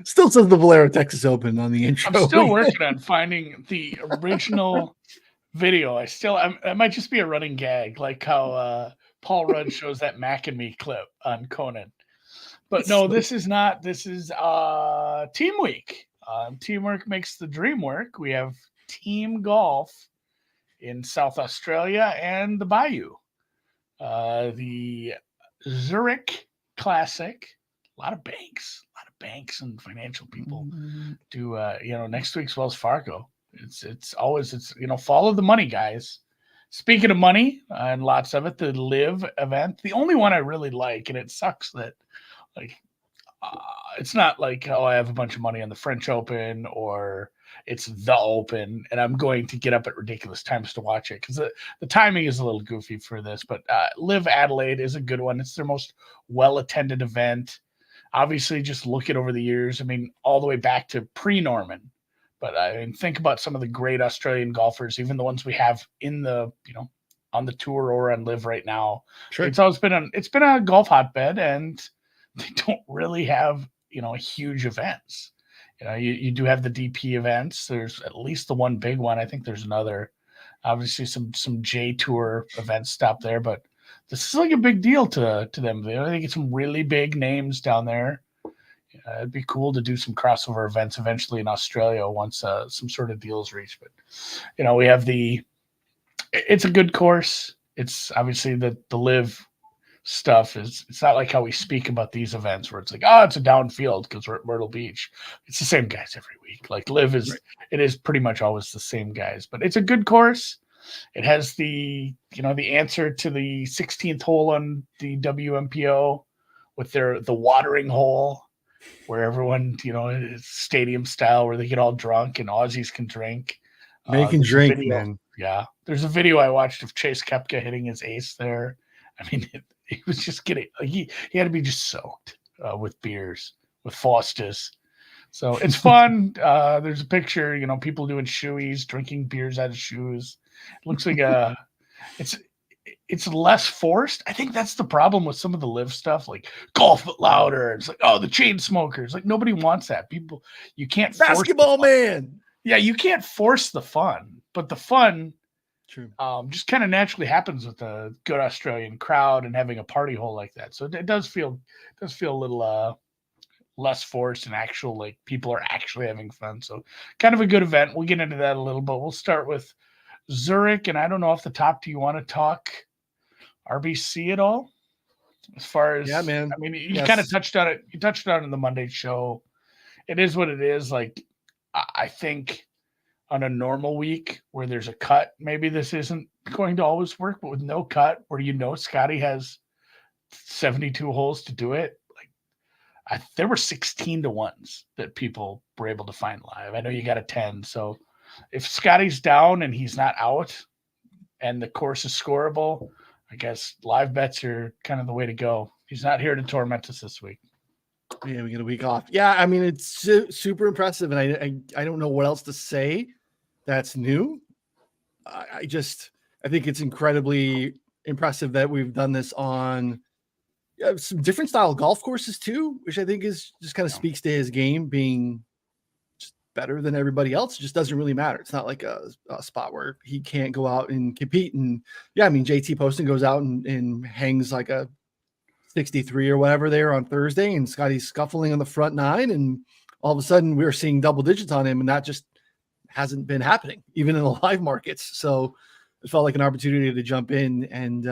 Still says the Valero Texas Open on the intro. I'm still working on finding the original video. It might just be a running gag, like how Paul Rudd shows that Mac and Me clip on Conan. But no, this is not. This is team week. Teamwork makes the dream work. We have team golf in South Australia and the Bayou. The Zurich Classic. A lot of banks and financial people do. Next week's Wells Fargo. It's always follow the money, guys. Speaking of money, and lots of it, the LIV event, the only one I really like, and it sucks that it's not like, oh, I have a bunch of money on the French Open or it's the Open and I'm going to get up at ridiculous times to watch it because the timing is a little goofy for this. But LIV Adelaide is a good one. It's their most well-attended event. Obviously, just look at over the years. I mean, all the way back to pre-Norman. But think about some of the great Australian golfers, even the ones we have in the, on the tour or on LIV right now. Sure. It's always been a golf hotbed, and they don't really have, huge events. You do have the DP events. There's at least the one big one. I think there's another, obviously some J Tour events stop there, but this is like a big deal to them. They get some really big names down there. It'd be cool to do some crossover events eventually in Australia once some sort of deal is reached. But, we have it's a good course. It's obviously the LIV stuff it's not like how we speak about these events where it's like, oh, it's a downfield because we're at Myrtle Beach. It's the same guys every week. Like LIV is, right. It is pretty much always the same guys, but it's a good course. It has the answer to the 16th hole on the WMPO with the watering hole where everyone, it's stadium style where they get all drunk and Aussies can drink. They can drink, man. Yeah. There's a video I watched of Chase Koepka hitting his ace there. I mean, he was just getting, he had to be just soaked with beers, with Foster's. So it's fun. There's a picture, people doing shoeies, drinking beers out of shoes. It looks like it's less forced. I think that's the problem with some of the LIV stuff, like golf but louder. It's like, oh, the chain smokers. Like nobody wants that. People, you can't basketball man. Yeah, you can't force the fun, but the fun true just kind of naturally happens with a good Australian crowd and having a party hole like that. So it does feel a little less forced and actual, like people are actually having fun. So kind of a good event. We'll get into that a little, but we'll start with Zurich. And I don't know off the top, do you want to talk RBC at all? As far as, yeah, man. I mean, you kind of touched on it. You touched on it in the Monday show. It is what it is. Like, I think on a normal week where there's a cut, maybe this isn't going to always work, but with no cut, where Scotty has 72 holes to do it, like there were 16 to 1s that people were able to find live. I know you got a 10. So if Scotty's down and he's not out and the course is scoreable, I guess live bets are kind of the way to go. He's not here to torment us this week. Yeah, we get a week off. Yeah, I mean, it's super impressive, and I don't know what else to say that's new. I think it's incredibly impressive that we've done this on some different style golf courses too, which I think is just kind of speaks to his game being just better than everybody else. It just doesn't really matter. It's not like a spot where he can't go out and compete. And yeah, I mean, JT Poston goes out and hangs like a 63 or whatever there on Thursday, and Scotty's scuffling on the front 9, and all of a sudden we're seeing double digits on him, and that just hasn't been happening even in the live markets. So it felt like an opportunity to jump in, and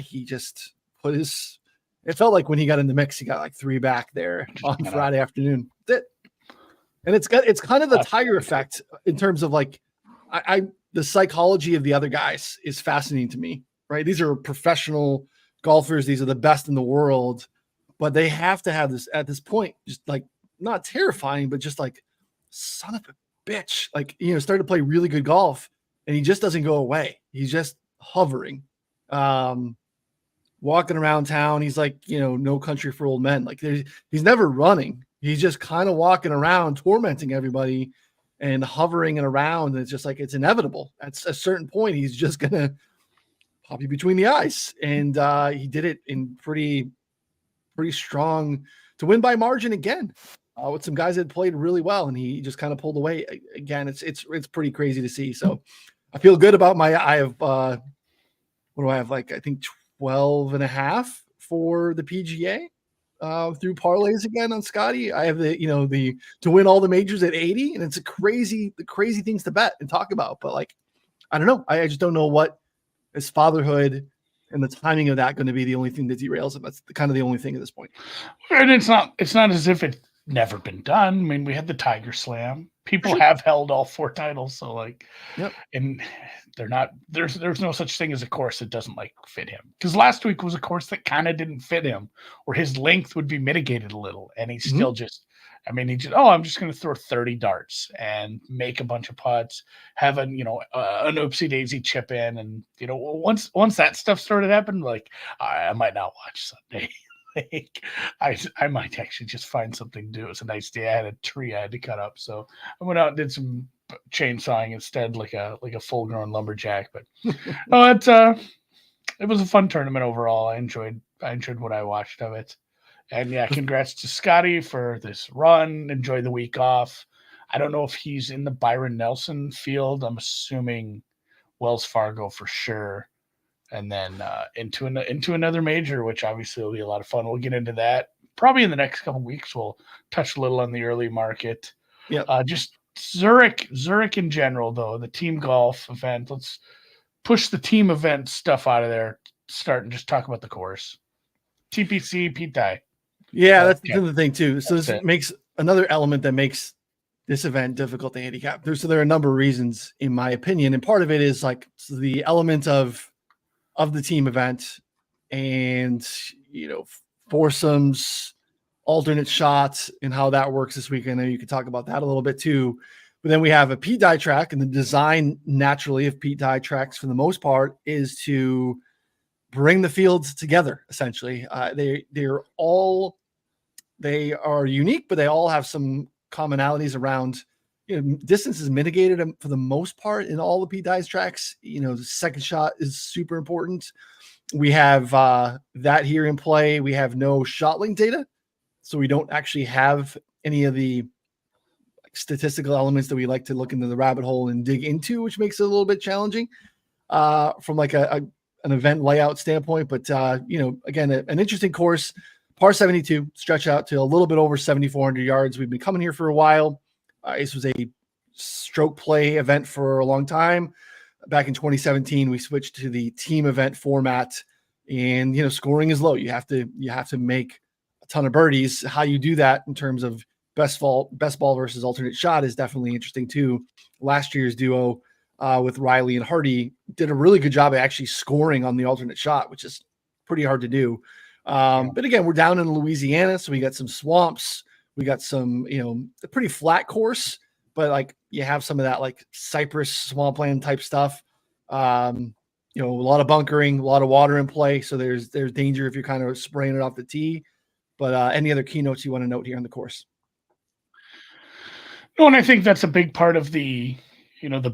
he just put it felt like when he got in the mix, he got like 3 back there on Friday afternoon. And it's kind of the Tiger effect in terms of like the psychology of the other guys is fascinating to me, right? These are professional golfers. These are the best in the world, but they have to have this at this point, just like not terrifying, but just like son of a bitch, like, started to play really good golf and he just doesn't go away. He's just hovering, walking around town. He's like, no country for old men. Like he's never running. He's just kind of walking around, tormenting everybody and hovering and around. And it's just like, it's inevitable. At a certain point, he's just going to pop you between the eyes. And he did it in pretty strong to win by margin again. with some guys that played really well, and he just kind of pulled away. Again, it's pretty crazy to see. So I feel good about I have what do I have? Like, I think 12.5 for the PGA through parlays again on Scotty. I have the to win all the majors at 80, and it's the crazy things to bet and talk about. But like, I don't know. I just don't know what is fatherhood and the timing of that going to be the only thing that derails it. That's kind of the only thing at this point. And it's not as if it's never been done. I mean, we had the Tiger Slam. People have held all 4 titles, so like, yep. And they're not there's no such thing as a course that doesn't like fit him. Because last week was a course that kind of didn't fit him, or his length would be mitigated a little, and he still just. I mean, he just, I'm just going to throw 30 darts and make a bunch of putts, have an oopsie daisy chip in. And, once that stuff started happening, like, I might not watch Sunday. Like, I might actually just find something to do. It was a nice day. I had a tree I had to cut up. So I went out and did some chainsawing instead, like a full grown lumberjack. But it was a fun tournament overall. I enjoyed what I watched of it. And yeah, congrats to Scotty for this run. Enjoy the week off. I don't know if he's in the Byron Nelson field. I'm assuming Wells Fargo for sure. And then into another major, which obviously will be a lot of fun. We'll get into that probably in the next couple of weeks. We'll touch a little on the early market. Yeah. Just Zurich in general, though, the team golf event. Let's push the team event stuff out of there. Start and just talk about the course. TPC Pete Dye. Yeah, that's the thing too. So this makes another element that makes this event difficult to handicap. There are a number of reasons, in my opinion, and part of it is like the element of the team event, and foursomes, alternate shots, and how that works this weekend. I know you could talk about that a little bit too. But then we have a Pete Dye track, and the design naturally of Pete Dye tracks for the most part is to bring the fields together. Essentially, they are unique, but they all have some commonalities around. Distance is mitigated for the most part in all the Pete Dye's tracks. The second shot is super important. We have that here in play. We have no shot link data, so we don't actually have any of the statistical elements that we like to look into the rabbit hole and dig into, which makes it a little bit challenging from like an event layout standpoint. But again, an interesting course. Par 72, stretch out to a little bit over 7,400 yards. We've been coming here for a while. This was a stroke play event for a long time. Back in 2017, we switched to the team event format, and scoring is low. You have to make a ton of birdies. How you do that in terms of best ball versus alternate shot is definitely interesting too. Last year's duo with Riley and Hardy did a really good job of actually scoring on the alternate shot, which is pretty hard to do. But again, we're down in Louisiana, so we got some swamps. We got some, a pretty flat course, but like you have some of that like cypress swampland type stuff. A lot of bunkering, a lot of water in play. So there's danger if you're kind of spraying it off the tee. But any other keynotes you want to note here on the course? No, and I think that's a big part of the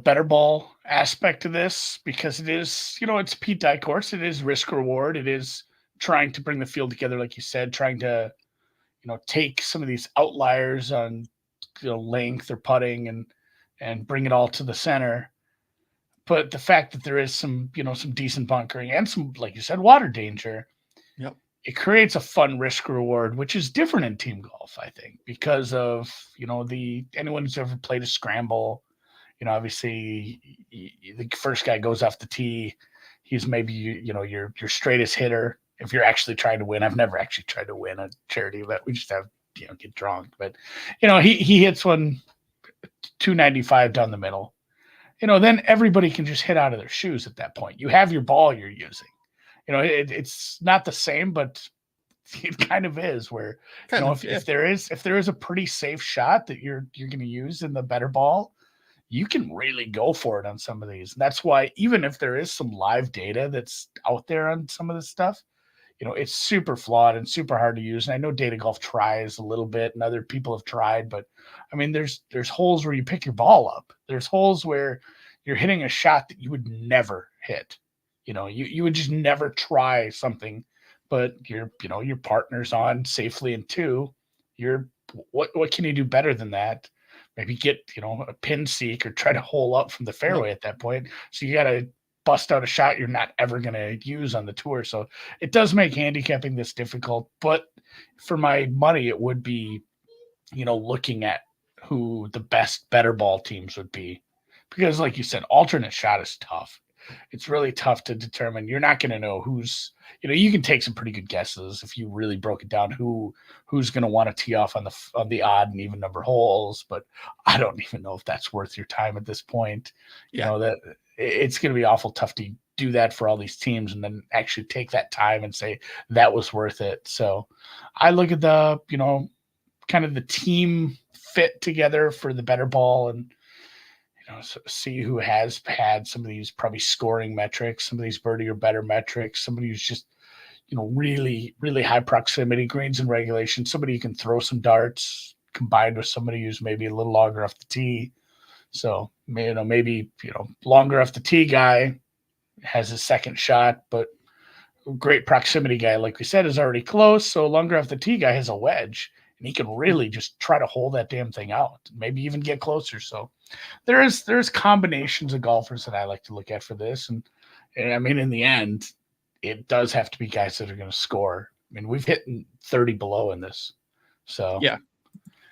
better ball aspect of this, because it is, it's a Pete Dye course. It is risk reward. It is trying to bring the field together, like you said, trying to, take some of these outliers on, length or putting and bring it all to the center. But the fact that there is some decent bunkering and some, like you said, water danger, it creates a fun risk reward, which is different in team golf, I think, because of, anyone who's ever played a scramble, obviously the first guy goes off the tee. He's maybe, your straightest hitter. If you're actually trying to win, I've never actually tried to win a charity event. We just have, get drunk. But, he hits one 295 down the middle. Then everybody can just hit out of their shoes at that point. You have your ball you're using. It's not the same, but it kind of is. Where if there is a pretty safe shot that you're going to use in the better ball, you can really go for it on some of these. And that's why, even if there is some live data that's out there on some of this stuff, it's super flawed and super hard to use. And I know Data Golf tries a little bit and other people have tried, but I mean, there's holes where you pick your ball up. There's holes where you're hitting a shot that you would never hit. You would just never try something, but your partner's on safely in 2. You're what can you do better than that? Maybe get, a pin seek or try to hole up from the fairway at that point. So you got to bust out a shot you're not ever going to use on the tour. So it does make handicapping this difficult. But for my money, it would be, looking at who the best better ball teams would be. Because like you said, alternate shot is tough. It's really tough to determine. You're not going to know who's, you can take some pretty good guesses if you really broke it down who's going to want to tee off on the odd and even number holes, but I don't even know if that's worth your time at this point. That it's going to be awful tough to do that for all these teams and then actually take that time and say that was worth it. So I look at the, kind of the team fit together for the better ball and, see who has had some of these probably scoring metrics, some of these birdie or better metrics, somebody who's just, really, really high proximity greens and regulation, somebody who can throw some darts combined with somebody who's maybe a little longer off the tee. So, maybe, longer off the tee guy has his second shot, but great proximity guy, like we said, is already close. So longer off the tee guy has a wedge and he can really just try to hold that damn thing out, maybe even get closer. So there's combinations of golfers that I like to look at for this. And I mean, in the end, it does have to be guys that are going to score. I mean, we've hit 30 below in this. So yeah,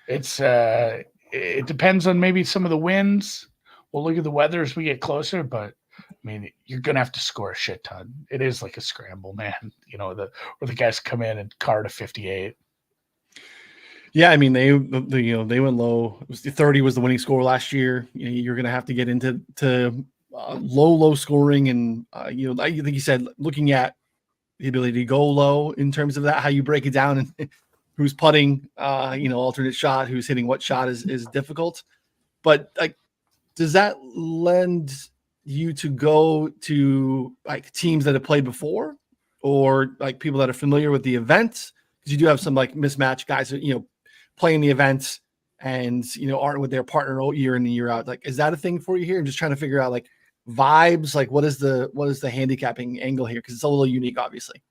it's it depends on maybe some of the winds. We'll look at the weather as we get closer, but I mean, you're going to have to score a shit ton. It is like a scramble, man. Where the guys come in and card a 58. Yeah, I mean they went low. It was 30 was the winning score last year. You're going to have to get into low scoring, and I think you said looking at the ability to go low in terms of that, how you break it down and who's putting, alternate shot, who's hitting what shot is difficult. But like, does that lend you to go to like teams that have played before, or like people that are familiar with the event? Because you do have some like mismatch guys that playing the event and aren't with their partner all year in and year out. Like, is that a thing for you here? I'm just trying to figure out like vibes. Like, what is the handicapping angle here? Because it's a little unique, obviously.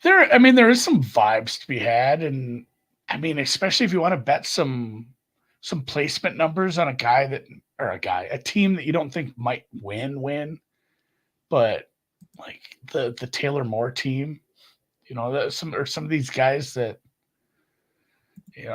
There is some vibes to be had, and I mean, especially if you want to bet some placement numbers on a team that you don't think might win, but like the Taylor Moore team, some of these guys that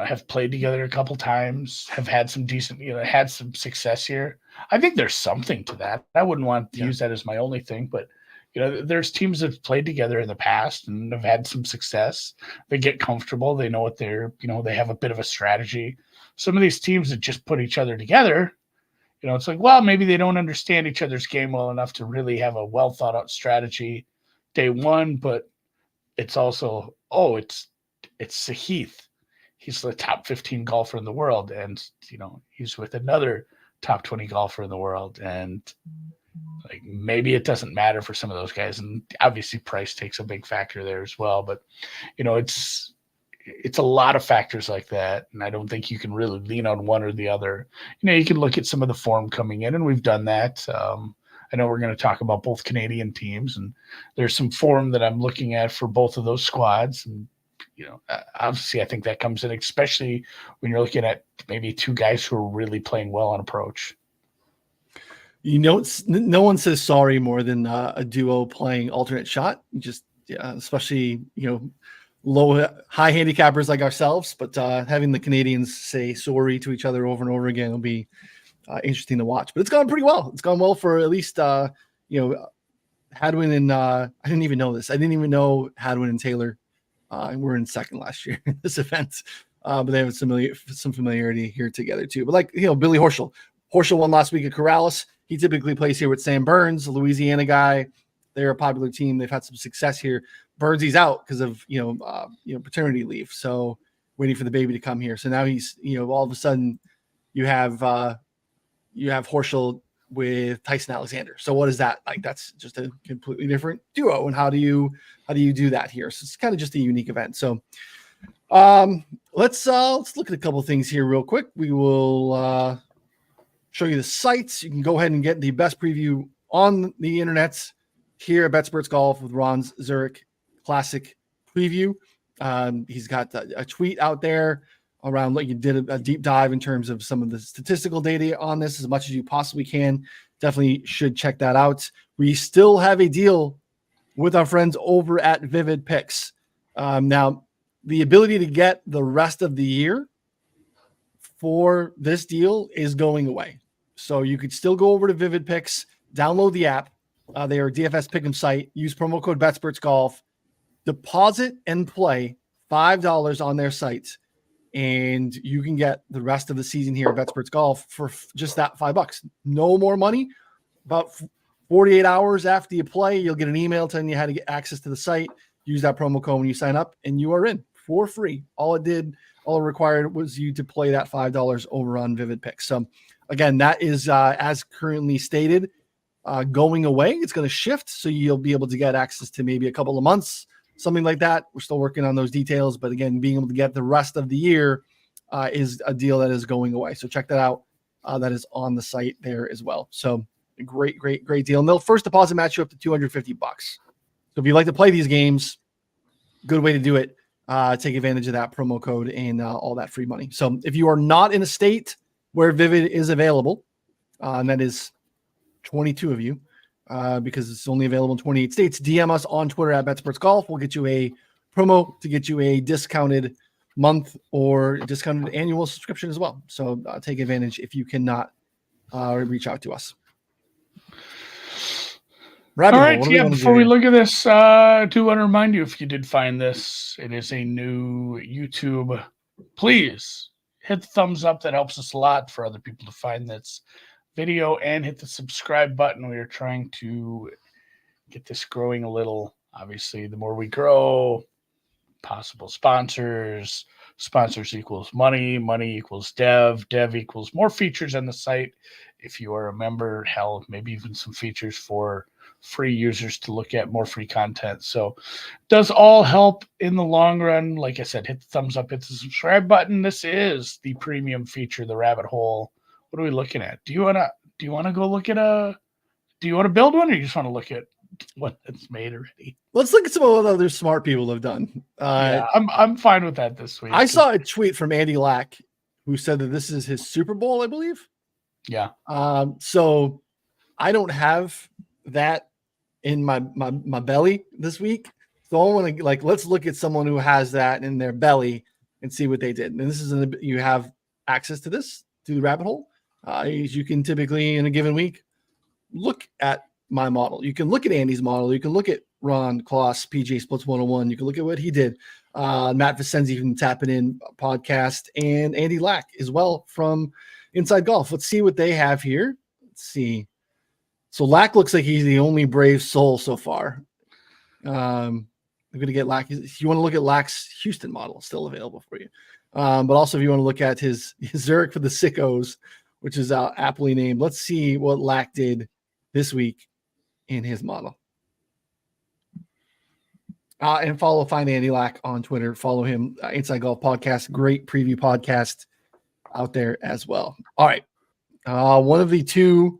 have played together a couple times, have had some decent, had some success here. I think there's something to that. I wouldn't want to use that as my only thing, but there's teams that have played together in the past and have had some success. They get comfortable. They know what they're, they have a bit of a strategy. Some of these teams that just put each other together, it's like, well, maybe they don't understand each other's game well enough to really have a well thought out strategy day one, but it's also, it's Sahith. He's the top 15 golfer in the world. And, he's with another top 20 golfer in the world. And like, maybe it doesn't matter for some of those guys. And obviously price takes a big factor there as well. But, it's a lot of factors like that. And I don't think you can really lean on one or the other. You can look at some of the form coming in, and we've done that. I know we're going to talk about both Canadian teams, and there's some form that I'm looking at for both of those squads. And, obviously I think that comes in, especially when you're looking at maybe two guys who are really playing well on approach. No one says sorry more than a duo playing alternate shot. Especially, high handicappers like ourselves, but having the Canadians say sorry to each other over and over again will be interesting to watch. But it's gone pretty well. It's gone well for at least, Hadwin and I didn't even know this. I didn't even know Hadwin and Taylor were in second last year in this event. But they have some familiarity here together too. But like, Billy Horschel won last week at Corrales. He typically plays here with Sam Burns, a Louisiana guy. They're a popular team. They've had some success here. Burns, he's out because of paternity leave, so waiting for the baby to come here. So now he's all of a sudden you have Horschel with Tyson Alexander. So what is that like? That's just a completely different duo. And how do you do that here? So it's kind of just a unique event. So let's look at a couple of things here real quick. We will show you the sites. You can go ahead and get the best preview on the internet here at BetSperts Golf with Ron's Zurich Classic preview. He's got a tweet out there around, like you did a deep dive in terms of some of the statistical data on this as much as you possibly can. Definitely should check that out. We still have a deal with our friends over at Vivid Picks. Now, the ability to get the rest of the year for this deal is going away. So you could still go over to Vivid Picks, download the app. They are a DFS pick'em site. Use promo code BetSpertsGolf. Deposit and play $5 on their site, and you can get the rest of the season here at BetSperts Golf for just that $5. No more money. About 48 hours after you play, you'll get an email telling you how to get access to the site. Use that promo code when you sign up, and you are in for free. All it required was you to play that $5 over on Vivid Picks. So again, that is as currently stated, going away. It's going to shift, so you'll be able to get access to maybe a couple of months, something like that. We're still working on those details, but again, being able to get the rest of the year is a deal that is going away. So check that out. That is on the site there as well. So great deal. And they'll first deposit match you up to $250. So if you like to play these games, good way to do it. Take advantage of that promo code and all that free money. So if you are not in a state where Vivid is available, and that is 22 of you, because it's only available in 28 states, DM us on Twitter at BetSportsGolf. We'll get you a promo to get you a discounted month or discounted annual subscription as well. So take advantage if you cannot reach out to us. All right, before we look at this, I do want to remind you, if you did find this, it is a new YouTube. Please hit the thumbs up. That helps us a lot for other people to find this video, and hit the subscribe button. We are trying to get this growing a little. Obviously, the more we grow, possible sponsors equals money equals dev equals more features on the site. If you are a member, hell, maybe even some features for free users to look at, more free content. So does all help in the long run. Like I said, hit the thumbs up, hit the subscribe button. This is the premium feature, the rabbit hole. What are we looking at? Do you want to go look at do you want to build one, or you just want to look at what it's made already? Let's look at some of what other smart people have done. Yeah, I'm fine with that this week. I saw a tweet from Andy Lack who said that this is his Super Bowl, I believe. Yeah. So I don't have that in my belly this week. So I want to let's look at someone who has that in their belly and see what they did. And this is you have access to this through the rabbit hole. You can typically in a given week look at my model. You can look at Andy's model. You can look at Ron Kloss, PGA Splits 101. You can look at what he did. Matt Vicenzi from Tapping In podcast, and Andy Lack as well from Inside Golf. Let's see what they have here. Let's see. So Lack looks like he's the only brave soul so far. I'm going to get Lack. If you want to look at Lack's Houston model, it's still available for you. But also if you want to look at his Zurich for the Sickos, which is aptly named. Let's see what Lack did this week in his model. And find Andy Lack on Twitter. Follow him, Inside Golf Podcast. Great preview podcast out there as well. All right. One of the two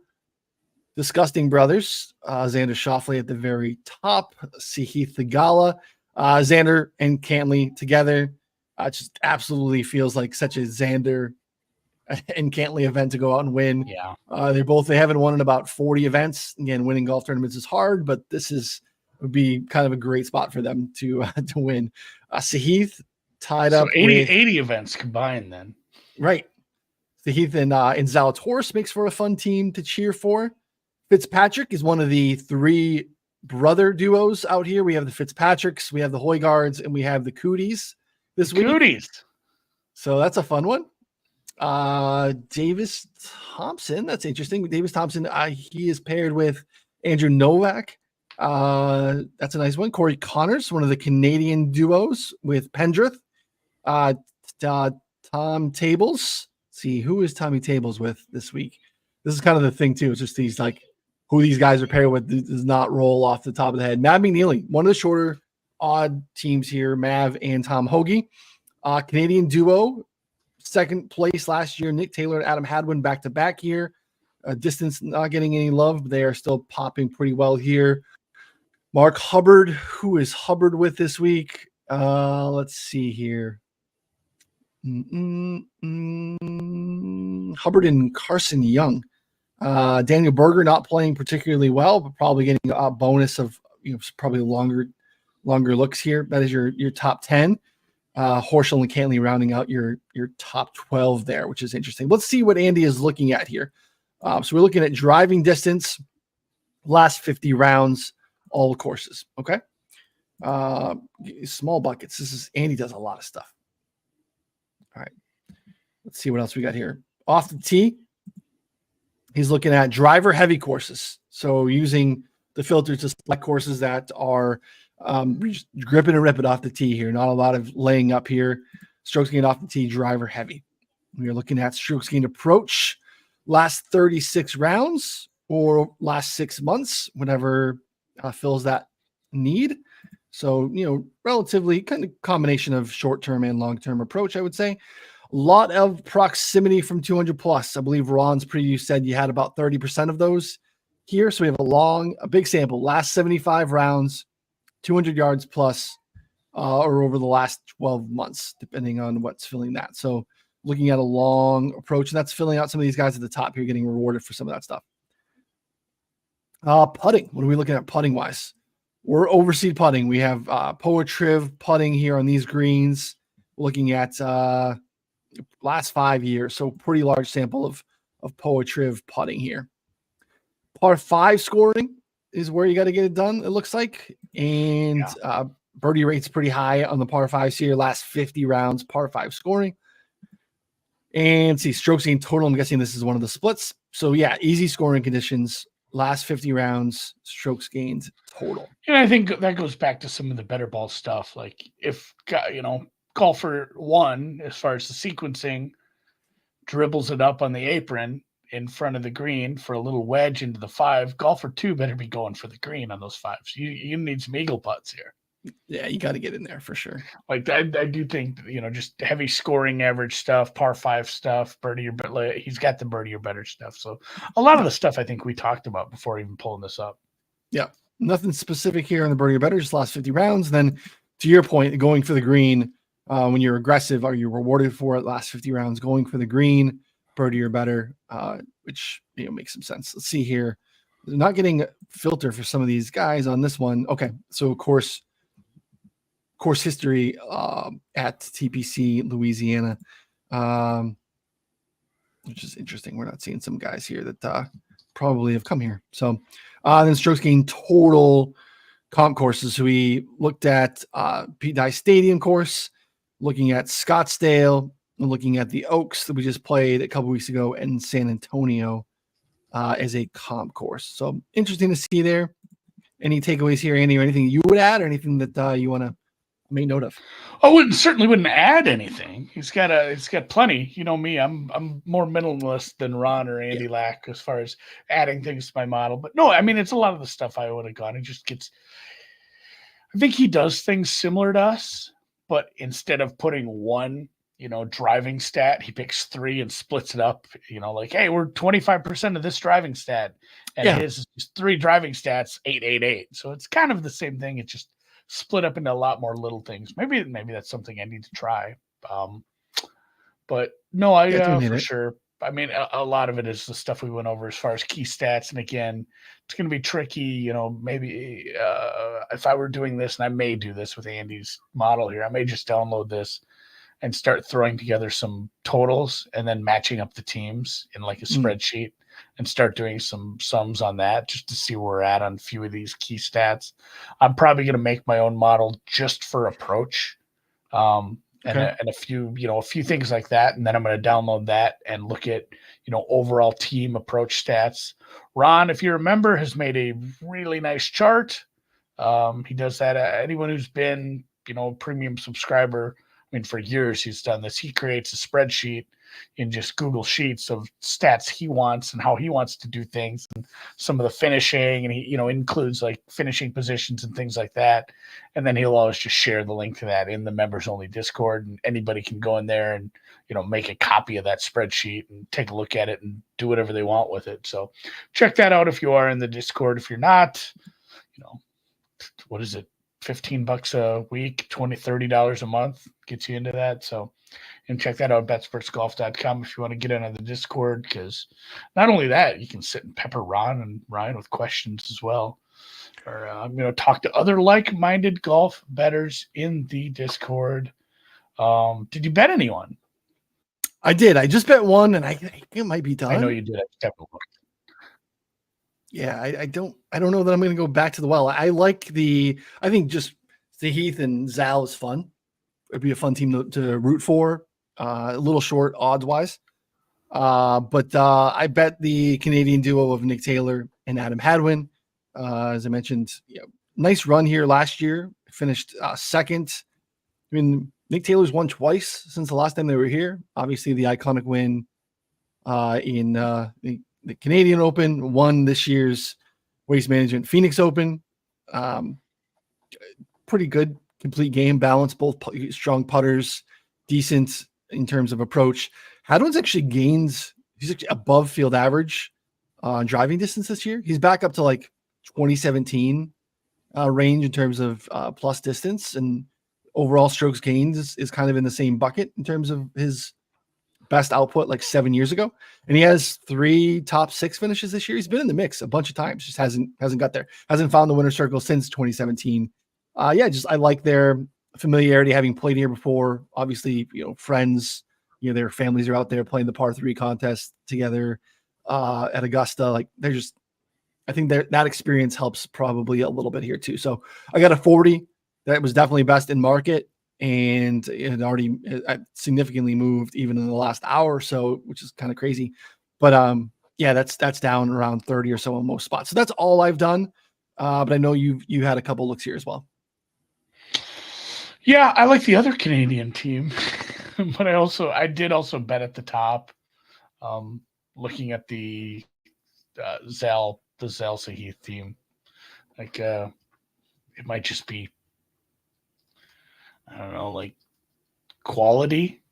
disgusting brothers, Xander Schauffele at the very top, Sahith Theegala, Xander and Cantley together. Just absolutely feels like such a Xander and Cantley event to go out and win. Yeah. They haven't won in about 40 events. Again, winning golf tournaments is hard, but this would be kind of a great spot for them to win. Sahith tied up 80 events combined then. Right. Sahith and Zalatoris makes for a fun team to cheer for. Fitzpatrick is one of the three brother duos out here. We have the Fitzpatricks, we have the Hoygaards, and we have the Cooties this week. Cooties. So that's a fun one. Davis Thompson, that's interesting. Davis Thompson, he is paired with Andrew Novak. That's a nice one. Corey Connors, one of the Canadian duos with Pendrith. Tom Tables. Let's see, who is Tommy Tables with this week? This is kind of the thing too. It's just these who these guys are paired with does not roll off the top of the head. Mav McNeely, one of the shorter odd teams here, Mav and Tom Hoagie. Canadian duo, second place last year, Nick Taylor and Adam Hadwin back-to-back here. Distance not getting any love, but they are still popping pretty well here. Mark Hubbard, who is Hubbard with this week? Let's see here. Hubbard and Carson Young. Daniel Berger not playing particularly well, but probably getting a bonus of probably longer looks here. That is your top 10. Horschel and Cantley rounding out your top 12 there, which is interesting. Let's see what Andy is looking at here. So we're looking at driving distance, last 50 rounds, all the courses. Okay. Small buckets. Andy does a lot of stuff. All right. Let's see what else we got here. Off the tee, he's looking at driver heavy courses. So using the filter to select courses that are grip it and rip it off the tee here. Not a lot of laying up here. Strokes gained off the tee, driver heavy. We are looking at strokes gained approach, last 36 rounds or last 6 months, whatever fills that need. So, relatively kind of combination of short-term and long-term approach, I would say. A lot of proximity from 200 plus. I believe Ron's preview said you had about 30% of those here. So we have a big sample, last 75 rounds, 200 yards plus, or over the last 12 months, depending on what's filling that. So looking at a long approach, and that's filling out some of these guys at the top here, getting rewarded for some of that stuff. Putting. What are we looking at putting wise? We're overseed putting. We have Poetriv putting here on these greens, looking at last 5 years. So pretty large sample of Poetriv putting here. Par 5 scoring is where you got to get it done, it looks like. And birdie rate's pretty high on the par 5s here. Last 50 rounds, par 5 scoring. And see, strokes gained total. I'm guessing this is one of the splits. So yeah, easy scoring conditions. Last 50 rounds, strokes gained total. And I think that goes back to some of the better ball stuff. Like if, golfer 1, as far as the sequencing, dribbles it up on the apron in front of the green for a little wedge into the 5, golfer 2 better be going for the green on those 5s. You need some eagle putts here. Yeah, you got to get in there for sure. Like I do think, just heavy scoring average stuff, par 5 stuff, birdie or better. He's got the birdie or better stuff. So a lot of the stuff I think we talked about before even pulling this up. Yeah, nothing specific here on the birdie or better, just last 50 rounds. Then to your point, going for the green, when you're aggressive, are you rewarded for it? Last 50 rounds, going for the green, birdie or better, which makes some sense. Let's see here. They're not getting a filter for some of these guys on this one. Okay, so of course history at TPC Louisiana, which is interesting. We're not seeing some guys here that probably have come here. So then strokes gained total comp courses. So we looked at Pete Dye Stadium course, looking at Scottsdale, and looking at the Oaks that we just played a couple weeks ago, and San Antonio as a comp course. So interesting to see there. Any takeaways here, Andy, or anything you would add, or anything that you want to make note of? I certainly wouldn't add anything. He's got plenty. You know me, I'm more minimalist than Ron or Andy Lack as far as adding things to my model. But no, I mean, it's a lot of the stuff I would have gone. It just gets, I think he does things similar to us, but instead of putting one, driving stat, he picks 3 and splits it up, like, hey, we're 25% of this driving stat. And his is just 3 driving stats, 888. So it's kind of the same thing. It's just split up into a lot more little things. Maybe that's something I need to try. But no, for sure. I mean, a lot of it is the stuff we went over as far as key stats. And again, it's going to be tricky. Maybe if I were doing this, and I may do this with Andy's model here, I may just download this and start throwing together some totals and then matching up the teams in like a spreadsheet and start doing some sums on that just to see where we're at on a few of these key stats. I'm probably going to make my own model just for approach. And a few things like that. And then I'm going to download that and look at, overall team approach stats. Ron, if you remember, has made a really nice chart. He does that. Anyone who's been, a premium subscriber, I mean, for years he's done this. He creates a spreadsheet in just Google Sheets of stats he wants and how he wants to do things, and some of the finishing, and he, includes like finishing positions and things like that. And then he'll always just share the link to that in the members only Discord, and anybody can go in there and, make a copy of that spreadsheet and take a look at it and do whatever they want with it. So check that out if you are in the Discord. If you're not, what is it? $15 a week, $20-$30 a month gets you into that. So, and check that out, betsportsgolf.com, if you want to get into the Discord, because not only that, you can sit and pepper Ron and Ryan with questions as well. Or talk to other like-minded golf bettors in the Discord. Did you bet anyone? I did. I just bet one, and I think it might be done. I know you did. Yeah, I don't know that I'm going to go back to the well. I think just Heath and Zal is fun. It'd be a fun team to root for. A little short odds wise. But I bet the Canadian duo of Nick Taylor and Adam Hadwin. As I mentioned, nice run here last year. Finished second. I mean, Nick Taylor's won twice since the last time they were here. Obviously, the iconic win in the Canadian Open, won this year's Waste Management Phoenix Open. Pretty good, complete game, balance, both strong putters, decent in terms of approach. Hadwin's actually he's actually above field average on driving distance this year. He's back up to like 2017 range in terms of plus distance, and overall strokes gained is kind of in the same bucket in terms of his best output like 7 years ago. And he has 3 top 6 finishes this year. He's been in the mix a bunch of times, just hasn't got there, hasn't found the winner's circle since 2017. I like their familiarity, having played here before. Obviously, friends, their families are out there playing the par 3 contest together at Augusta. Like I think that experience helps probably a little bit here too. So I got a 40 that was definitely best in market, and it had already significantly moved even in the last hour or so, which is kind of crazy. But that's down around 30 or so on most spots. So that's all I've done. But I know you had a couple looks here as well. Yeah, I like the other Canadian team, but I did also bet at the top, looking at the Zal Sahith team. Like it might just be, I don't know, like quality.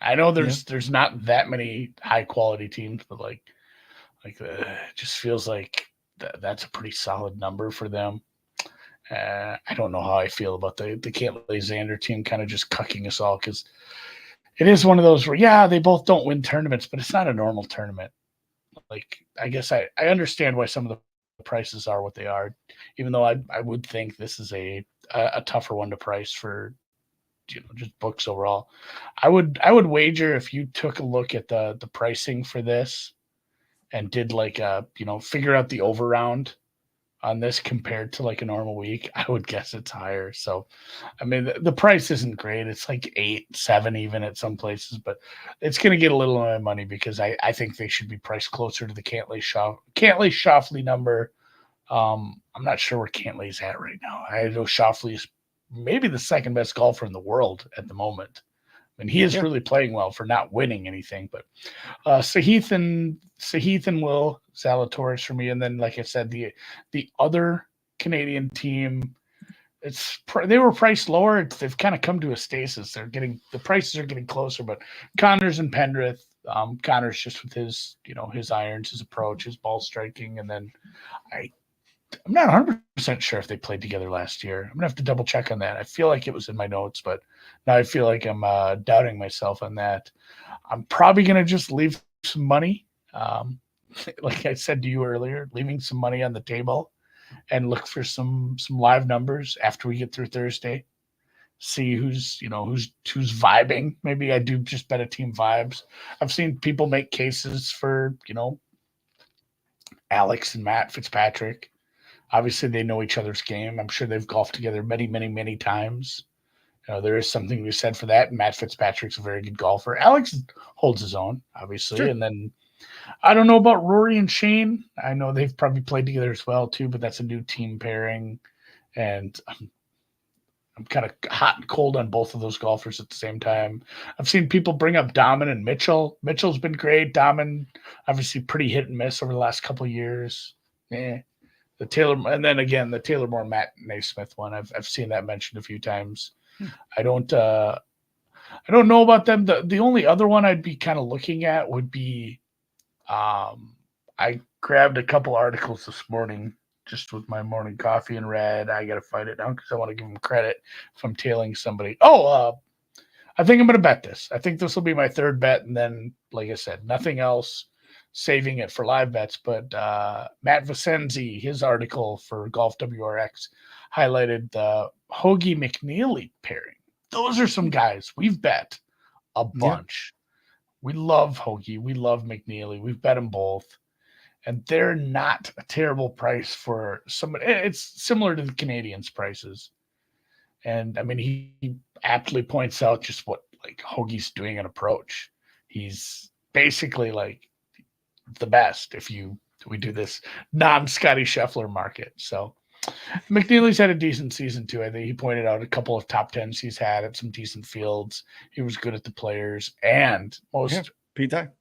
I know there's not that many high quality teams, but it just feels like that's a pretty solid number for them. I don't know how I feel about the Cantlay Xander team kind of just cucking us all, because it is one of those where, they both don't win tournaments, but it's not a normal tournament. Like, I guess I understand why some of the prices are what they are, even though I would think this is a tougher one to price for, just books overall. I would wager, if you took a look at the pricing for this and did figure out the over round on this compared to like a normal week, I would guess it's higher. So, I mean, the price isn't great. It's like 8, 7 even at some places, but it's going to get a little money, because I think they should be priced closer to the Cantlay Schauffele number. I'm not sure where Cantlay's at right now. I know Schauffele is maybe the second best golfer in the world at the moment. And he is really playing well for not winning anything. But Sahith and Will Zalatoris for me. And then, like I said, the other Canadian team, they were priced lower. They've kind of come to a stasis. The prices are getting closer. But Connors and Pendrith, Connors just with his his irons, his approach, his ball striking, and then I'm not 100% sure if they played together last year. I'm going to have to double check on that. I feel like it was in my notes, but now I feel like I'm doubting myself on that. I'm probably going to just leave some money. Like I said to you earlier, leaving some money on the table and look for some live numbers after we get through Thursday. See who's vibing. Maybe I do just bet a team vibes. I've seen people make cases for, Alex and Matt Fitzpatrick. Obviously, they know each other's game. I'm sure they've golfed together many, many, many times. There is something to be said for that. Matt Fitzpatrick's a very good golfer. Alex holds his own, obviously. Sure. And then I don't know about Rory and Shane. I know they've probably played together as well, too, but that's a new team pairing. And I'm kind of hot and cold on both of those golfers at the same time. I've seen people bring up Dahmen and Mitchell. Mitchell's been great. Dahmen, obviously, pretty hit and miss over the last couple of years. The Taylor, and then again the Taylor Moore Matt Naismith one. I've seen that mentioned a few times. I don't know about them. The only other one I'd be kind of looking at would be, I grabbed a couple articles this morning just with my morning coffee in red. I got to fight it down because I want to give him credit if I'm tailing somebody. I think I'm going to bet this. I think this will be my third bet. And then, like I said, nothing else, saving it for live bets. But Matt Vicenzi, his article for Golf WRX highlighted the Hoagie McNeely pairing. Those are some guys we've bet a bunch. We love Hoagie. We love McNeely. We've bet them both. And they're not a terrible price for somebody. It's similar to the Canadians' prices. And I mean, he aptly points out just what like Hoagie's doing an approach. He's basically like the best if we do this non-Scotty Scheffler market. So McNeely's had a decent season too. I think he pointed out a couple of top tens he's had at some decent fields. He was good at the Players, and most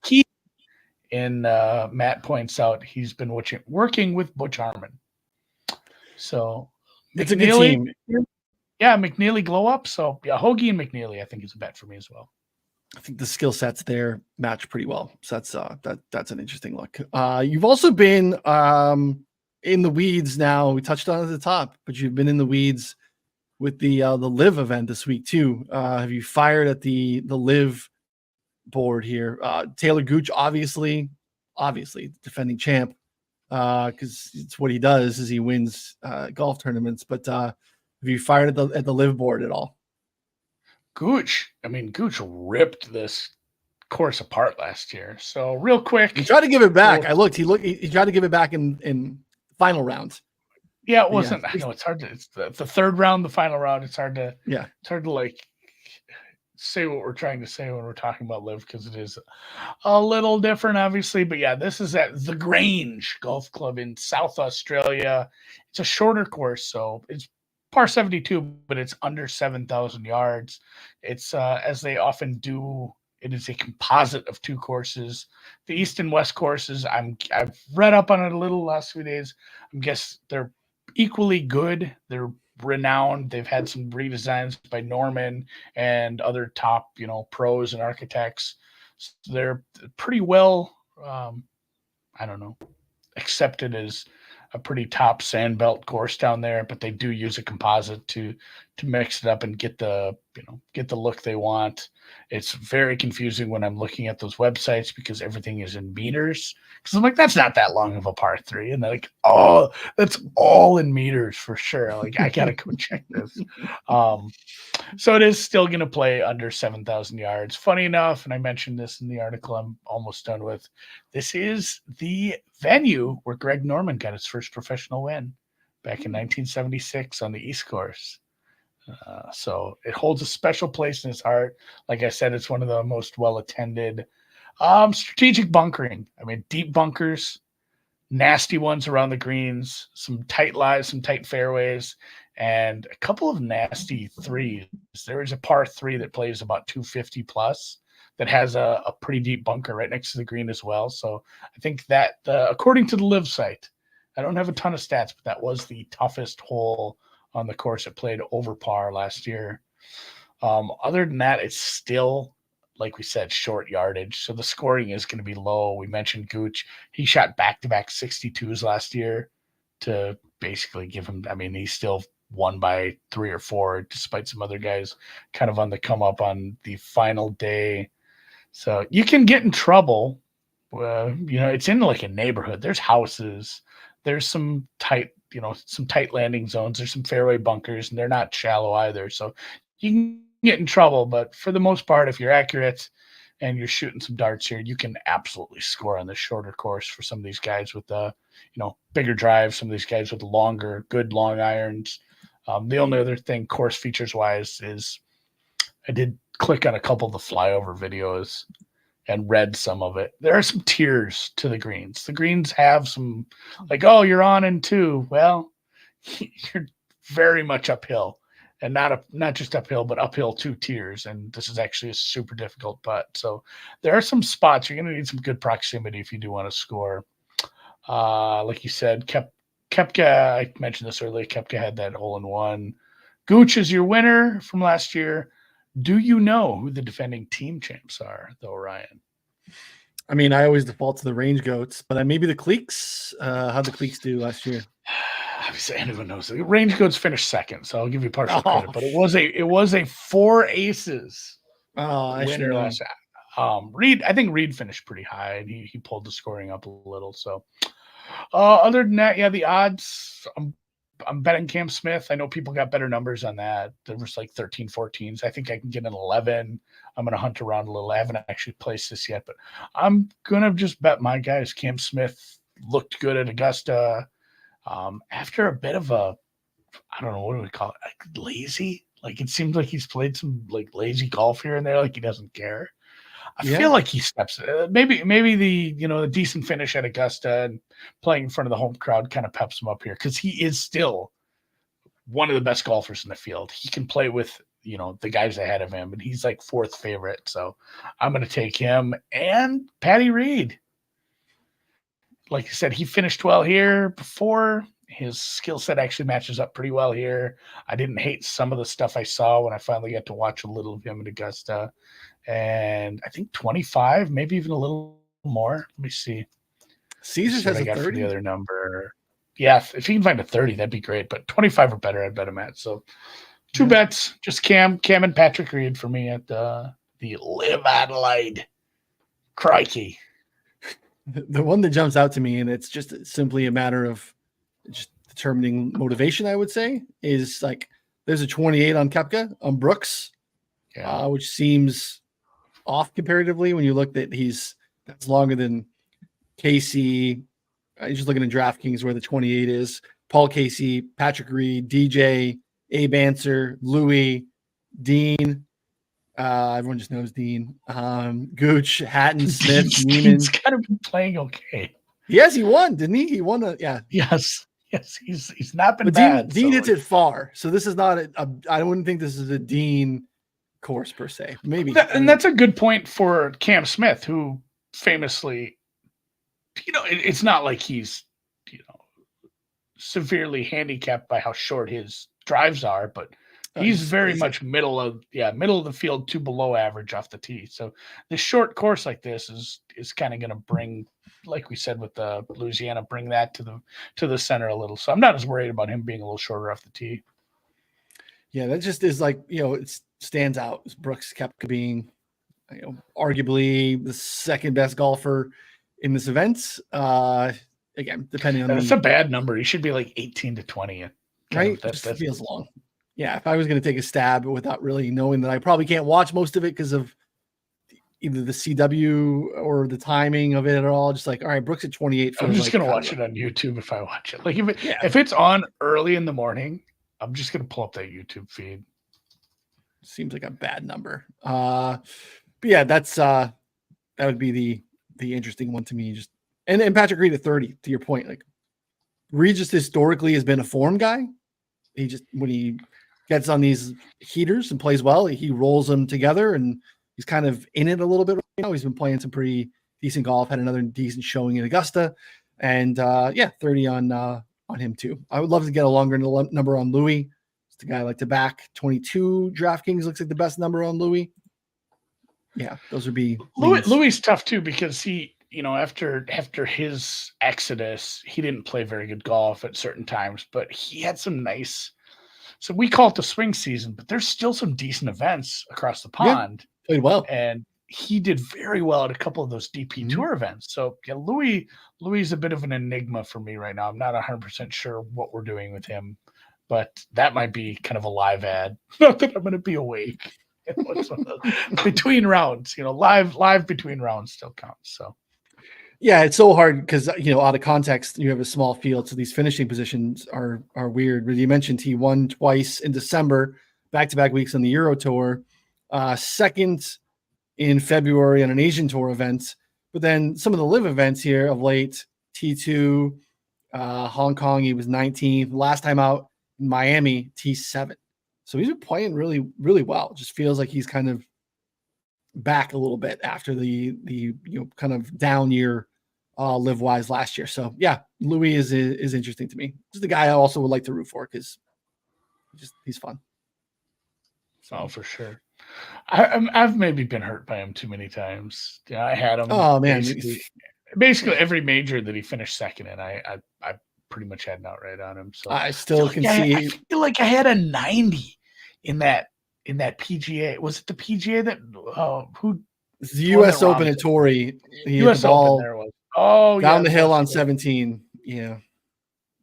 key in Matt points out he's been working with Butch Harmon. So it's a good team. Yeah, McNeely glow up. So yeah, Hoagie and McNeely, I think, is a bet for me as well. I think the skill sets there match pretty well. So that's an interesting look. You've also been in the weeds now. We touched on it at the top, but you've been in the weeds with the LIV event this week too. Have you fired at the LIV board here? Taylor Gooch, obviously defending champ, because it's what he does is he wins golf tournaments. But have you fired at the LIV board at all? Gooch ripped this course apart last year. So real quick, he tried to give it back. He tried to give it back in final rounds. Yeah, it wasn't. I know it's hard to. It's the third round, the final round. It's hard to. Yeah, it's hard to like say what we're trying to say when we're talking about LIV, because it is a little different, obviously. But yeah, this is at the Grange Golf Club in South Australia. It's a shorter course, so it's par 72, but it's under 7,000 yards. It's as they often do. It is a composite of two courses. The East and West courses, I've read up on it a little the last few days. I guess they're equally good. They're renowned. They've had some redesigns by Norman and other top, pros and architects. So they're pretty well, accepted as a pretty top sandbelt course down there, but they do use a composite to mix it up and get the look they want. It's very confusing when I'm looking at those websites because everything is in meters. Because I'm like, that's not that long of a par 3, and they're like, oh, that's all in meters for sure. Like, I gotta go check this. So it is still going to play under 7,000 yards. Funny enough, and I mentioned this in the article I'm almost done with, this is the venue where Greg Norman got his first professional win back in 1976 on the East Course. So it holds a special place in his heart. Like I said, it's one of the most well-attended. Strategic bunkering. I mean, deep bunkers, nasty ones around the greens, some tight lies, some tight fairways, and a couple of nasty threes. There is a par 3 that plays about 250 plus that has a pretty deep bunker right next to the green as well. So I think that, according to the LIV site, I don't have a ton of stats, but that was the toughest hole on the course. It played over par last year. Other than that, it's still, like we said, short yardage. So the scoring is going to be low. We mentioned Gooch. He shot back-to-back 62s last year to basically give him, he still won by 3 or 4, despite some other guys kind of on the come up on the final day. So you can get in trouble. It's in like a neighborhood. There's houses. There's some tight landing zones. There's some fairway bunkers, and they're not shallow either. So you can get in trouble, but for the most part, if you're accurate and you're shooting some darts here, you can absolutely score on the shorter course for some of these guys with bigger drives, some of these guys with good long irons. The only other thing course features wise is I did click on a couple of the flyover videos and read some of it. There are some tiers to the greens. The greens have some you're on in 2. Well, you're very much uphill, and not just uphill, but uphill 2 tiers. And this is actually a super difficult putt. So there are some spots you're going to need some good proximity if you do want to score. Like you said, Koepka, I mentioned this earlier. Koepka had that hole-in-one. Gooch is your winner from last year. Do you know who the defending team champs are, though, Ryan? I always default to the Range Goats, but maybe the Cleeks. How'd the Cleeks do last year? obviously anyone knows Range Goods finished second, so I'll give you partial credit. But it was a 4 aces winner last. Reed, I think Reed finished pretty high, and he pulled the scoring up a little. So, other than that, yeah, the odds. I'm betting Cam Smith. I know people got better numbers on that. There was like 13, 14s. I think I can get an 11. I'm going to hunt around a little. I haven't actually placed this yet, but I'm going to just bet my guys. Cam Smith looked good at Augusta. After a bit of a, I don't know, what do we call it? Like lazy? Like it seems like he's played some like lazy golf here and there. Like he doesn't care. I feel like he steps. Maybe the the decent finish at Augusta and playing in front of the home crowd kind of peps him up here because he is still one of the best golfers in the field. He can play with the guys ahead of him, and he's like 4th favorite. So I'm going to take him and Patty Reed. Like I said, he finished well here before. His skill set actually matches up pretty well here. I didn't hate some of the stuff I saw when I finally got to watch a little of him at Augusta. And I think 25, maybe even a little more. Let me see. Caesars has a 30. The other number. Yeah, if you can find a 30, that'd be great. But 25 or better, I'd bet him at. So 2 bets, just Cam and Patrick Reed for me at the LIV Adelaide. Crikey. The one that jumps out to me, and it's just simply a matter of just determining motivation, I would say, is like there's a 28 on Koepka on Brooks, which seems off comparatively when you look that that's longer than Casey. I'm just looking at DraftKings where the 28 is. Paul Casey, Patrick Reed, DJ, Abe Answer, Louis, Dean. Everyone just knows Dean. Gooch, Hatton, Smith, Neiman. Dean's kind of been playing okay. Yes, he won, didn't he? He won Yes, he's not been but bad. Dean hits it far, so this is not I wouldn't think this is a Dean course per se. Maybe, and that's a good point for Cam Smith, who famously, it's not like he's severely handicapped by how short his drives are, but he's very much middle of the field to below average off the tee. So this short course like this is kind of going to bring, like we said with the Louisiana, bring that to the center a little. So I'm not as worried about him being a little shorter off the tee. Yeah, that just is like, it stands out. Brooks Koepka being, arguably the second best golfer in this event. Again, depending on that's a bad number. He should be like 18 to 20. Right? That feels long. Yeah, if I was going to take a stab without really knowing that I probably can't watch most of it because of either the CW or the timing of it at all, just like, all right, Brooks at 28. I'm just going to watch it on YouTube if I watch it. Like if it's on early in the morning, I'm just going to pull up that YouTube feed. Seems like a bad number. But yeah, that would be the interesting one to me. Just and Patrick Reed at 30, to your point, like Reed just historically has been a form guy. He just, when he gets on these heaters and plays well, he rolls them together, and he's kind of in it a little bit right now. He's been playing some pretty decent golf, had another decent showing in Augusta, and 30 on him too. I would love to get a longer number on Louis. It's the guy I like to back. 22 DraftKings looks like the best number on Louis. Yeah, those would be Louis tough too, because he, after his exodus, he didn't play very good golf at certain times, but he had some nice. So we call it the swing season, but there's still some decent events across the pond. Yeah, played well, and he did very well at a couple of those DP Tour events. So yeah, Louis is a bit of an enigma for me right now. I'm not 100% sure what we're doing with him, but that might be kind of a live ad. Not that I'm going to be awake between rounds. Live between rounds still counts. So. Yeah, it's so hard because, out of context, you have a small field. So these finishing positions are weird. But you mentioned he won twice in December, back-to-back weeks on the Euro Tour, second in February on an Asian Tour event. But then some of the LIV events here of late, T2, Hong Kong, he was 19th. Last time out in Miami, T7. So he's been playing really, really well. It just feels like he's kind of back a little bit after the kind of down year LIV wise last year. So yeah, Louis is interesting to me. Just the guy I also would like to root for because he's fun. So for sure. I've maybe been hurt by him too many times. Yeah, I had him. Oh man, basically every major that he finished second in, I pretty much had an outright on him. So I still can I see. feel like I had a 90 in that PGA. Was it the PGA that who It's the U.S. Open at Torrey. He hit the ball Open, there was. Oh, down yeah, the hill on 17. Yeah.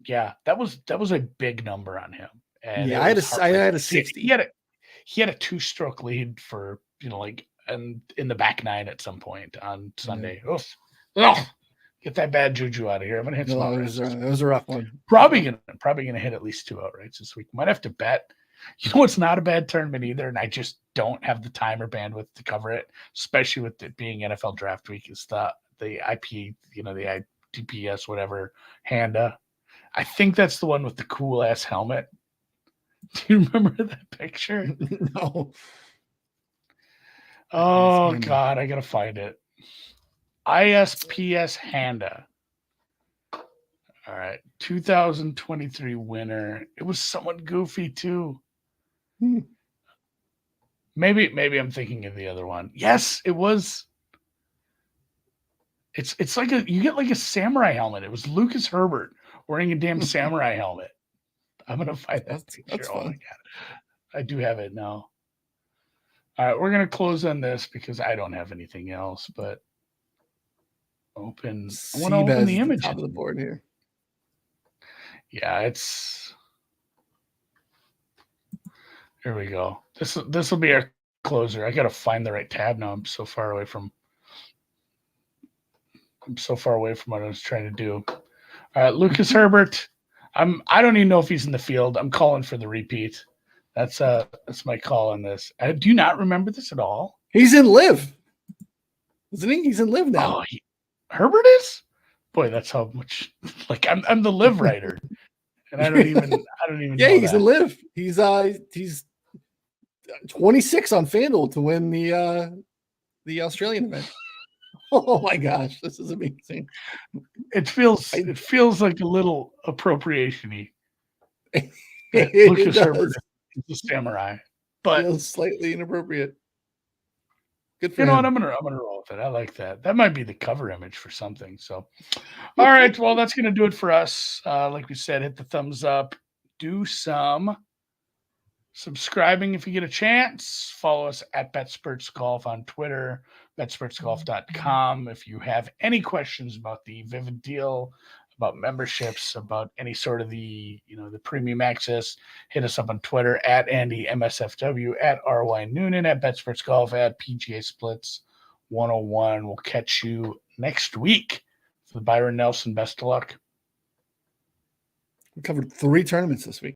Yeah, that was a big number on him. And Yeah, I had a 60. He had a 2-stroke lead for, like in the back 9 at some point on Sunday. Oh, get that bad juju out of here. I'm gonna hit some outrights. That was a rough one. Probably gonna hit at least 2 outrights this week. Might have to bet. It's not a bad tournament either, and I just don't have the time or bandwidth to cover it, especially with it being NFL draft week. Is the IP, the ITPS, whatever, Handa. I think that's the one with the cool ass helmet. Do you remember that picture? No. Oh God, I gotta find it. ISPS Handa. All right, 2023 winner. It was someone goofy too. Maybe I'm thinking of the other one. Yes, it was. It's like you get like a samurai helmet. It was Lucas Herbert wearing a damn samurai helmet. I'm gonna find that picture. That's oh fun. my God, I do have it now. All right, we're gonna close on this because I don't have anything else. But open. I want to open the image. Top of the board here. Yeah, here we go. This will be our closer. I gotta find the right tab now. I'm so far away from what I was trying to do. All right, Lucas Herbert. I don't even know if he's in the field. I'm calling for the repeat. That's my call on this. Do you not remember this at all? He's in LIV, isn't he? He's in LIV now. Oh, Herbert is? Boy, that's how much. Like I'm the LIV writer, and I don't even. Yeah, know he's that. in LIV. He's 26 on FanDuel to win the Australian event. Oh my gosh, this is amazing. It feels like a little appropriation-y. Lucas Herbert is a samurai, but feels slightly inappropriate. Good for you know him. what? I'm gonna roll with it. I like that. That might be the cover image for something. So, all right. Well, that's gonna do it for us. Like we said, hit the thumbs up. Do some subscribing if you get a chance. Follow us at BetSperts Golf on Twitter, BetSpertsGolf.com. If you have any questions about the Vivid deal, about memberships, about any sort of the premium access, hit us up on Twitter at AndyMSFW, at RY Noonan, at BetSperts Golf, at PGA Splits 101. We'll catch you next week for the Byron Nelson. Best of luck. We covered 3 tournaments this week.